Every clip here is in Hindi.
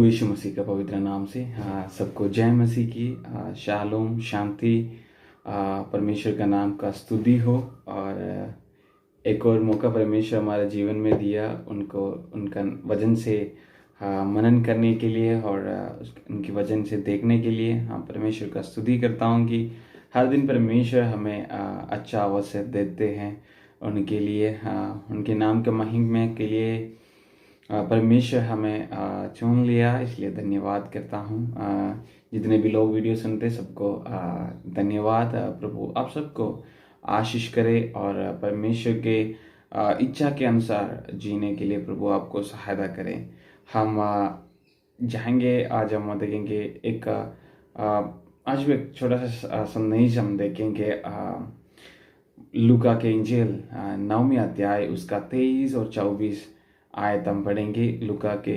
प्रभु यीशु मसीह का पवित्र नाम से सबको जय मसीह की शालोम शांति। परमेश्वर का नाम का स्तुति हो। और एक और मौका परमेश्वर हमारे जीवन में दिया, उनको उनका वचन से मनन करने के लिए और उनके वचन से देखने के लिए परमेश्वर का स्तुति करता हूँ कि हर दिन परमेश्वर हमें अच्छा अवसर देते हैं। उनके लिए उनके नाम के महिमा के लिए परमेश्वर हमें चुन लिया, इसलिए धन्यवाद करता हूँ। जितने भी लोग वीडियो सुनते सबको धन्यवाद। प्रभु आप सबको आशीष करे और परमेश्वर के इच्छा के अनुसार जीने के लिए प्रभु आपको सहायता करे। हम जाएंगे, आज हम देखेंगे एक आज भी एक छोटा सा संदेश हम देखेंगे लूका के इंजील 9वें अध्याय उसका 23 और 24 आयत हम पढ़ेंगे। लूका के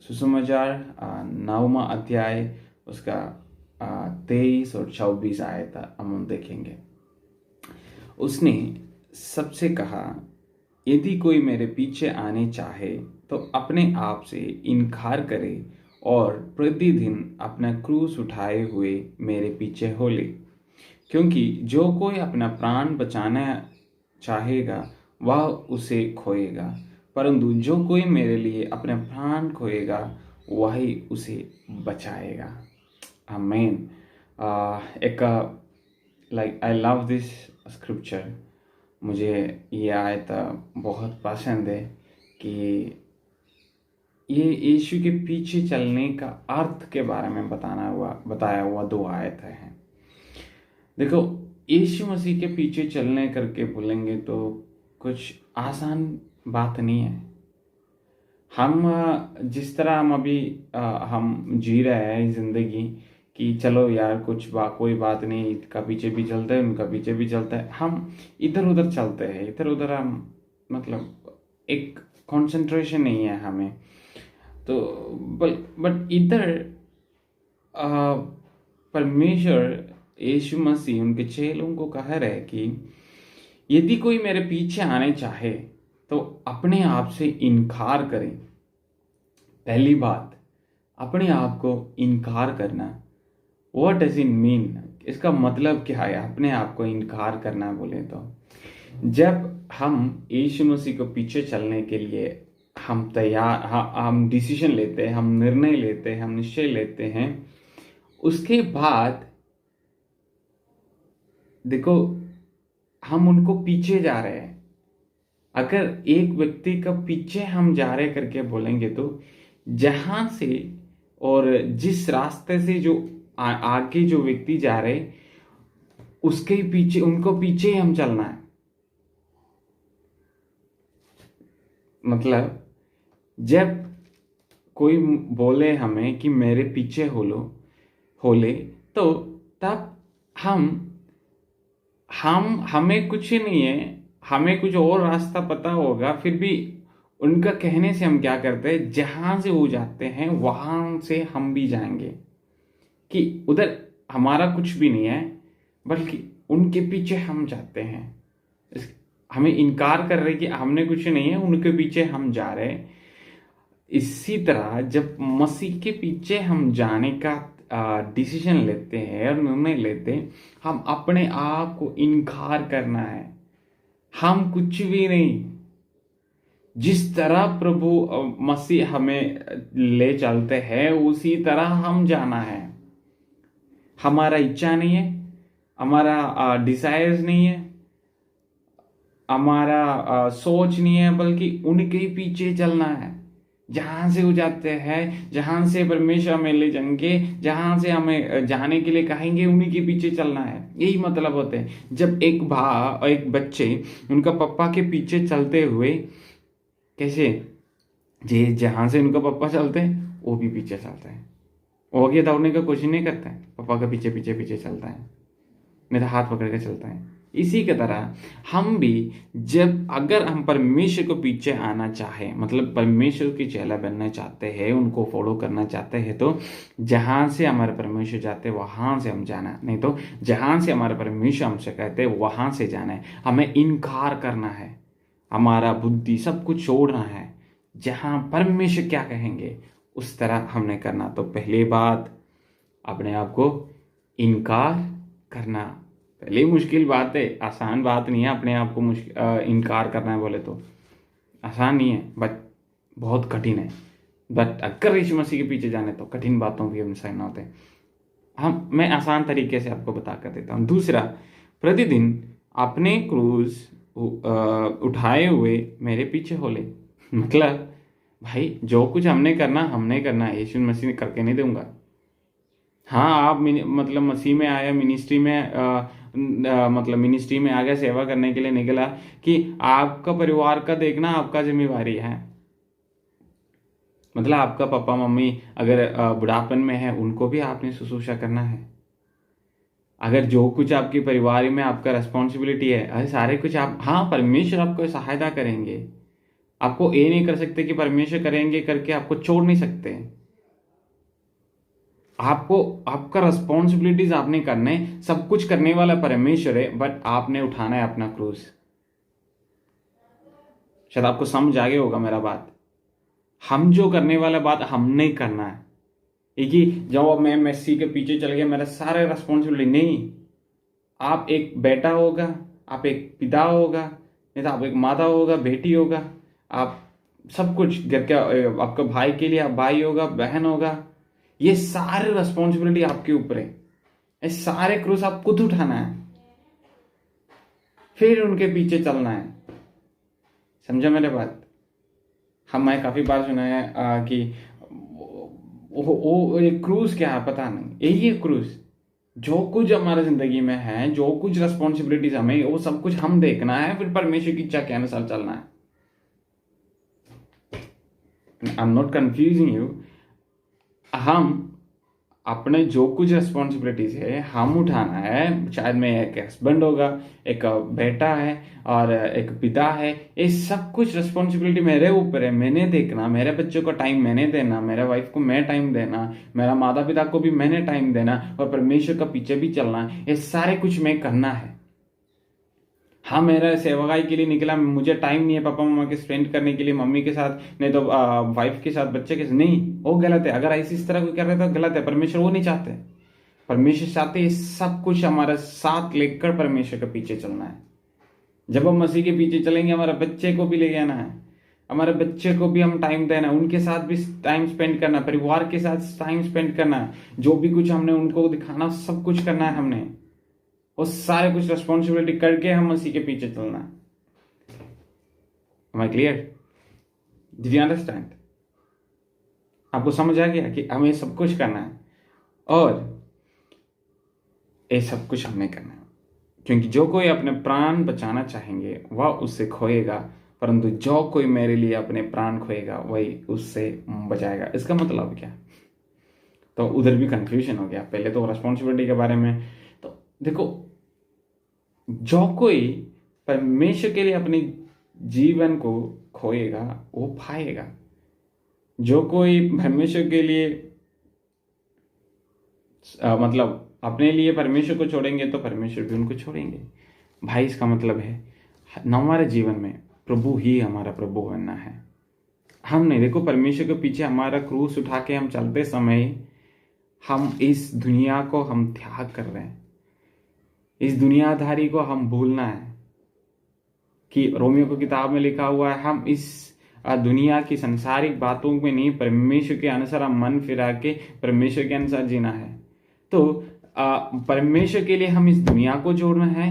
सुसमाचार 9वां अध्याय उसका 23 और 24 आयत हम देखेंगे। उसने सबसे कहा, यदि कोई मेरे पीछे आने चाहे तो अपने आप से इनकार करे और प्रतिदिन अपना क्रूस उठाए हुए मेरे पीछे हो ले। क्योंकि जो कोई अपना प्राण बचाना चाहेगा वह उसे खोएगा, परंतु जो कोई मेरे लिए अपने प्राण खोएगा वही उसे बचाएगा। आमीन। एक आई लव दिस स्क्रिप्चर। मुझे ये आयत बहुत पसंद है कि ये यीशु के पीछे चलने का अर्थ के बारे में बताया हुआ 2 आयत हैं। देखो, यीशु मसीह के पीछे चलने करके बोलेंगे तो कुछ आसान बात नहीं है। हम जिस तरह हम अभी हम जी रहे हैं जिंदगी कि चलो यार कोई बात नहीं, इसका पीछे भी चलता है, उनका पीछे भी चलता है, हम इधर उधर चलते हैं, इधर उधर हम मतलब एक कंसंट्रेशन नहीं है हमें तो। बट इधर परमेश्वर यीशु मसीह उनके चेलों को कह रहे हैं कि यदि कोई मेरे पीछे आने चाहे तो अपने आप से इनकार करें। पहली बात, अपने आप को इनकार करना। What does it mean? इसका मतलब क्या है अपने आप को इनकार करना बोले तो? जब हम यीशु मसीह को पीछे चलने के लिए हम तैयार, हम डिसीजन लेते हैं, हम निर्णय लेते हैं, हम निश्चय लेते हैं, उसके बाद देखो हम उनको पीछे जा रहे हैं। अगर एक व्यक्ति का पीछे हम जा रहे करके बोलेंगे तो जहां से और जिस रास्ते से जो आगे जो व्यक्ति जा रहे उसके पीछे, उनको पीछे हम चलना है। मतलब जब कोई बोले हमें कि मेरे पीछे हो ले तो तब हमें कुछ नहीं है, हमें कुछ और रास्ता पता होगा, फिर भी उनका कहने से हम क्या करते हैं, जहां से वो जाते हैं वहां से हम भी जाएंगे। कि उधर हमारा कुछ भी नहीं है बल्कि उनके पीछे हम जाते हैं। हमें इनकार कर रहे कि हमने कुछ नहीं है, उनके पीछे हम जा रहे हैं। इसी तरह जब मसीह के पीछे हम जाने का डिसीजन लेते हैं और निर्णय लेते हैं, हम अपने आप को इनकार करना है। हम कुछ भी नहीं। जिस तरह प्रभु मसीह हमें ले चलते हैं उसी तरह हम जाना है। हमारा इच्छा नहीं है, हमारा डिजायर्स नहीं है, हमारा सोच नहीं है, बल्कि उनके पीछे चलना है। जहां से वो जाते हैं, जहां से परमेश्वर हमें ले जाएंगे, जहां से हमें जाने के लिए कहेंगे, उन्हीं के पीछे चलना है। यही मतलब होते हैं। जब एक बच्चे उनका पापा के पीछे चलते हुए, कैसे जे जहां से उनका पापा चलते हैं वो भी पीछे चलता है, वो आगे दौड़ने का कोशिश नहीं करता है, पापा का पीछे पीछे पीछे चलता है, मेरा हाथ पकड़ के चलता है। इसी की तरह हम भी अगर हम परमेश्वर को पीछे आना चाहे, मतलब परमेश्वर की चेला बनना चाहते हैं, उनको फॉलो करना चाहते हैं, तो जहां से हमारे परमेश्वर जाते हैं वहां से हम जाना, नहीं तो जहां से हमारे परमेश्वर हमसे कहते हैं वहां से जाना है। हमें इनकार करना है, हमारा बुद्धि सब कुछ छोड़ना है। जहां परमेश्वर क्या कहेंगे उस तरह हमने करना। तो पहली बात, अपने आप को इनकार करना। पहली मुश्किल बात है, आसान बात नहीं है अपने आप को इनकार करना है बोले तो। आसान नहीं है, बट बहुत कठिन है। बट अगर यीशु मसीह के पीछे जाने तो कठिन बातों भी हम सहना होते हैं। मैं आसान तरीके से आपको बता कर देता हूँ। दूसरा, प्रतिदिन अपने क्रूज उठाए हुए मेरे पीछे हो ले। मतलब भाई, जो कुछ हमने करना है, यीशु मसीह ने करके नहीं दूंगा। हाँ, आप मतलब मसीह में आया, मिनिस्ट्री में मतलब मिनिस्ट्री में आ गया, सेवा करने के लिए निकला, कि आपका परिवार का देखना आपका जिम्मेवारी है। मतलब आपका पापा मम्मी अगर बुढ़ापन में है, उनको भी आपने शुश्रूषा करना है। अगर जो कुछ आपके परिवार में आपका रेस्पॉन्सिबिलिटी है, अरे सारे कुछ आप, हाँ परमेश्वर आपको सहायता करेंगे। आपको ये नहीं कर सकते कि परमेश्वर करेंगे करके आपको छोड़ नहीं सकते। आपको आपका रेस्पॉन्सिबिलिटीज आपने करने, सब कुछ करने वाला परमेश्वर है, बट आपने उठाना है अपना क्रूज। शायद आपको समझ आ गया होगा मेरा बात। हम जो करने वाला बात हमने करना है। एक ही जब मैं मेसी के पीछे चल गया, मेरा सारा रेस्पॉन्सिबिलिटी नहीं। आप एक बेटा होगा, आप एक पिता होगा, नहीं तो आप एक माता होगा, बेटी होगा, आप सब कुछ घर के, आपका भाई के लिए आप भाई होगा, बहन होगा। ये सारे रेस्पॉन्सिबिलिटी आपके ऊपर है। ये सारे क्रूस आप खुद उठाना है, फिर उनके पीछे चलना है। समझा मेरे बात? मैं काफी बार सुना है कि वो एक क्रूज क्या है पता नहीं, यही है क्रूज। जो कुछ हमारे जिंदगी में है, जो कुछ रिस्पॉन्सिबिलिटीज हमें, वो सब कुछ हम देखना है, फिर परमेश्वर की इच्छा के अनुसार चलना है। I am not confusing you. हम अपने जो कुछ रिस्पॉन्सिबिलिटीज है हम उठाना है। शायद मैं एक हस्बैंड होगा, एक बेटा है और एक पिता है। ये सब कुछ रिस्पॉन्सिबिलिटी मेरे ऊपर है। मैंने देखना, मेरे बच्चों को टाइम मैंने देना, मेरे वाइफ को मैं टाइम देना, मेरा माता पिता को भी मैंने टाइम देना, और परमेश्वर का पीछे भी चलना। ये सारे कुछ मैं करना है। हाँ, मेरा सेवकाई के लिए निकला, मुझे टाइम नहीं है पापा मम्मा के स्पेंड करने के लिए, मम्मी के साथ, नहीं तो वाइफ के साथ, बच्चे के साथ, नहीं, वो गलत है। अगर ऐसी इस तरह कोई कर रहे तो गलत है। परमेश्वर वो नहीं चाहते। परमेश्वर चाहते हैं सब कुछ हमारा साथ लेकर परमेश्वर के पीछे चलना है। जब हम मसीह के पीछे चलेंगे, हमारे बच्चे को भी ले जाना है, हमारे बच्चे को भी हम टाइम देना, उनके साथ भी टाइम स्पेंड करना, परिवार के साथ टाइम स्पेंड करना, जो भी कुछ हमने उनको दिखाना, सब कुछ करना है हमने। वो सारे कुछ रिस्पॉन्सिबिलिटी करके हम मसीह के पीछे चलना है। Am I clear? Did you understand? आपको समझ आ गया कि हमें सब कुछ करना है, और ये सब कुछ हमने करना है। क्योंकि जो कोई अपने प्राण बचाना चाहेंगे वह उससे खोएगा, परंतु जो कोई मेरे लिए अपने प्राण खोएगा वही उससे बचाएगा। इसका मतलब क्या? तो उधर भी कंफ्यूजन हो गया। पहले तो रिस्पॉन्सिबिलिटी के बारे में, तो देखो, जो कोई परमेश्वर के लिए अपने जीवन को खोएगा वो पाएगा। जो कोई परमेश्वर के लिए मतलब अपने लिए परमेश्वर को छोड़ेंगे तो परमेश्वर भी उनको छोड़ेंगे। भाई, इसका मतलब है न हमारे जीवन में प्रभु ही हमारा प्रभु बनना है। हम नहीं, देखो, परमेश्वर के पीछे हमारा क्रूस उठा के हम चलते समय हम इस दुनिया को हम त्याग कर रहे हैं। इस दुनियादारी को हम भूलना है। कि रोमियो की किताब में लिखा हुआ है, हम इस दुनिया की संसारिक बातों में नहीं, परमेश्वर के अनुसार हम मन फिरा के परमेश्वर के अनुसार जीना है। तो परमेश्वर के लिए हम इस दुनिया को जोड़ना है,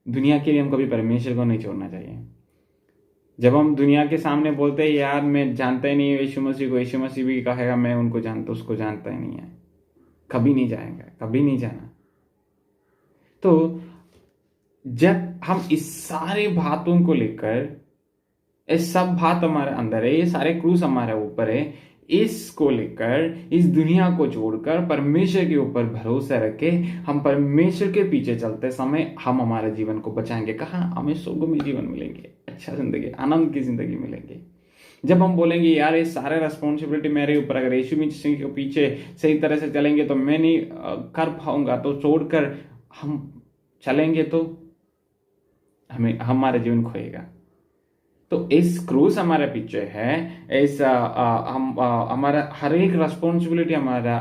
दुनिया के लिए हम कभी परमेश्वर को नहीं छोड़ना चाहिए। जब हम दुनिया के सामने बोलते हैं यार मैं जानता ही नहीं यीशु मसीह को, यीशु मसीह भी कहेगा मैं उनको जानता, उसको जानता ही नहीं है, कभी नहीं जाएगा, कभी नहीं जाना। तो जब हम इस सारे बातों को लेकर, ये सब बात हमारे अंदर है, ये सारे क्रूस हमारे ऊपर है, इसको लेकर इस दुनिया को छोड़कर परमेश्वर के ऊपर भरोसा रखे हम परमेश्वर के पीछे चलते समय हम हमारे जीवन को बचाएंगे। कहाँ? हमें सुगम जीवन मिलेंगे, अच्छा जिंदगी, आनंद की जिंदगी मिलेंगे। जब हम बोलेंगे यार ये सारे रेस्पॉन्सिबिलिटी मेरे ऊपर, अगर यीशु मसीह के पीछे सही तरह से चलेंगे तो मैं नहीं कर पाऊंगा, तो छोड़कर हम चलेंगे तो हमें हमारा जीवन खोएगा। तो इस क्रूज हमारे पीछे है। इस हमारा हर एक रिस्पॉन्सिबिलिटी हमारा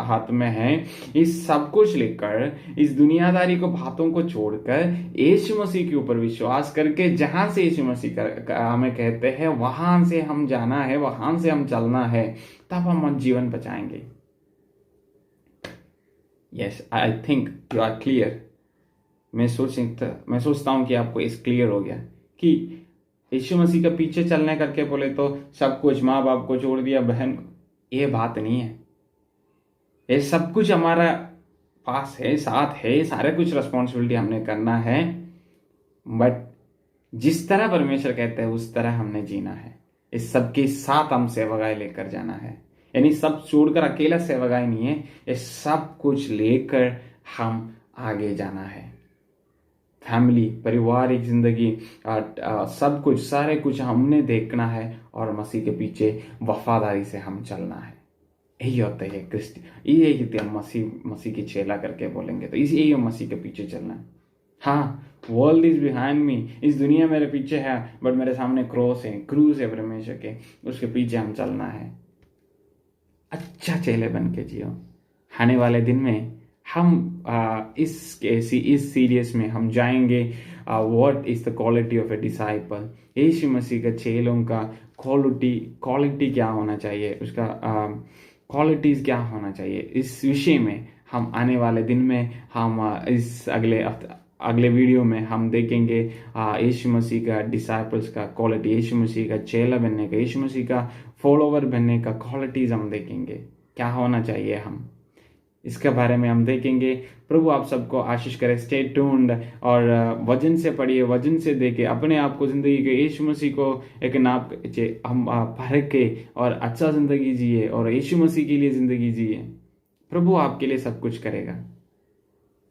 हाथ में है। इस सब कुछ लेकर, इस दुनियादारी को, बातों को छोड़कर यीशु मसीह के ऊपर विश्वास करके, जहां से यीशु मसीह हमें कहते हैं वहां से हम जाना है, वहां से हम चलना है, तब हम जीवन बचाएंगे। Yes, I think you are clear. मैं सोचता हूं कि आपको इस क्लियर हो गया कि यीशु मसीह के पीछे चलने करके बोले तो सब कुछ, माँ बाप को छोड़ दिया, बहन को, ये बात नहीं है। ये सब कुछ हमारा पास है, साथ है, सारे कुछ रिस्पॉन्सिबिलिटी हमने करना है, बट जिस तरह परमेश्वर कहते हैं उस तरह हमने जीना है। इस सबके साथ हम सेवगाई लेकर जाना है, यानी सब छोड़कर अकेला सेवगाई नहीं है, ये सब कुछ लेकर हम आगे जाना है। फैमिली, पारिवारिक जिंदगी, सब कुछ, सारे कुछ हमने देखना है और मसीह के पीछे वफादारी से हम चलना है। यही होता है क्रिस्टी, ये कि हम मसीह की चेला करके बोलेंगे तो यही हम मसीह के पीछे चलना है। हाँ, वर्ल्ड इज बिहाइंड मी, इस दुनिया मेरे पीछे है, बट मेरे सामने क्रॉस है, क्रूज है परमेश्वर के, उसके पीछे हम चलना है। अच्छा चेले बन के जियो। आने वाले दिन में हम इस सीरीज में हम जाएंगे what is the quality of a disciple. Yeshu Masih का चेलों का क्वालिटी क्या होना चाहिए, उसका क्वालिटीज क्या होना चाहिए, इस विषय में हम आने वाले दिन में हम इस अगले वीडियो में हम देखेंगे यीशु मसीह का डिसाइपल्स का क्वालिटी, यीशु मसीह का चेला बनने का, यीशु मसीह का फॉलोवर बनने का क्वालिटीज हम देखेंगे, क्या होना चाहिए हम, इसके बारे में हम देखेंगे। प्रभु आप सबको आशीष करे। स्टे ट्यून्ड और वजन से पढ़िए, वजन से देखे, अपने आप को जिंदगी के यीशु मसीह को एक नाप हम परख के और अच्छा जिंदगी जिए और यीशु मसीह के लिए जिंदगी जिए। प्रभु आपके लिए सब कुछ करेगा।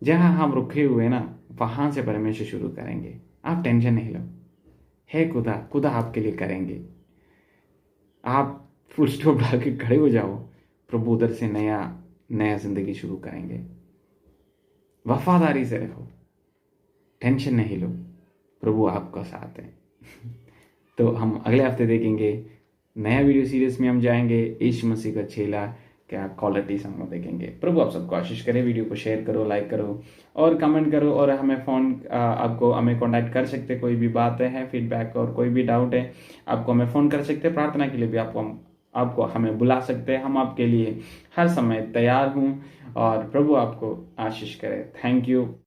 जहां हम रुके हुए ना, वहां से परमेश्वर शुरू करेंगे। आप टेंशन नहीं लो, है खुदा आपके लिए करेंगे। आप फुल स्टॉप डाल के खड़े हो जाओ, प्रभु उधर से नया जिंदगी शुरू करेंगे। वफादारी से रहो, टेंशन नहीं लो, प्रभु आपका साथ है। तो हम अगले हफ्ते देखेंगे नया वीडियो सीरीज में, हम जाएंगे यीशु मसीह का चेला क्या क्वालिटीज हम देखेंगे। प्रभु आप सबको आशीष करे। वीडियो को शेयर करो, लाइक करो और कमेंट करो, और हमें हमें कांटेक्ट कर सकते, कोई भी बातें हैं, फीडबैक और कोई भी डाउट है आपको हमें फ़ोन कर सकते। प्रार्थना के लिए भी आपको हमें बुला सकते हैं। हम आपके लिए हर समय तैयार हूँ, और प्रभु आपको आशीष करे। Thank you.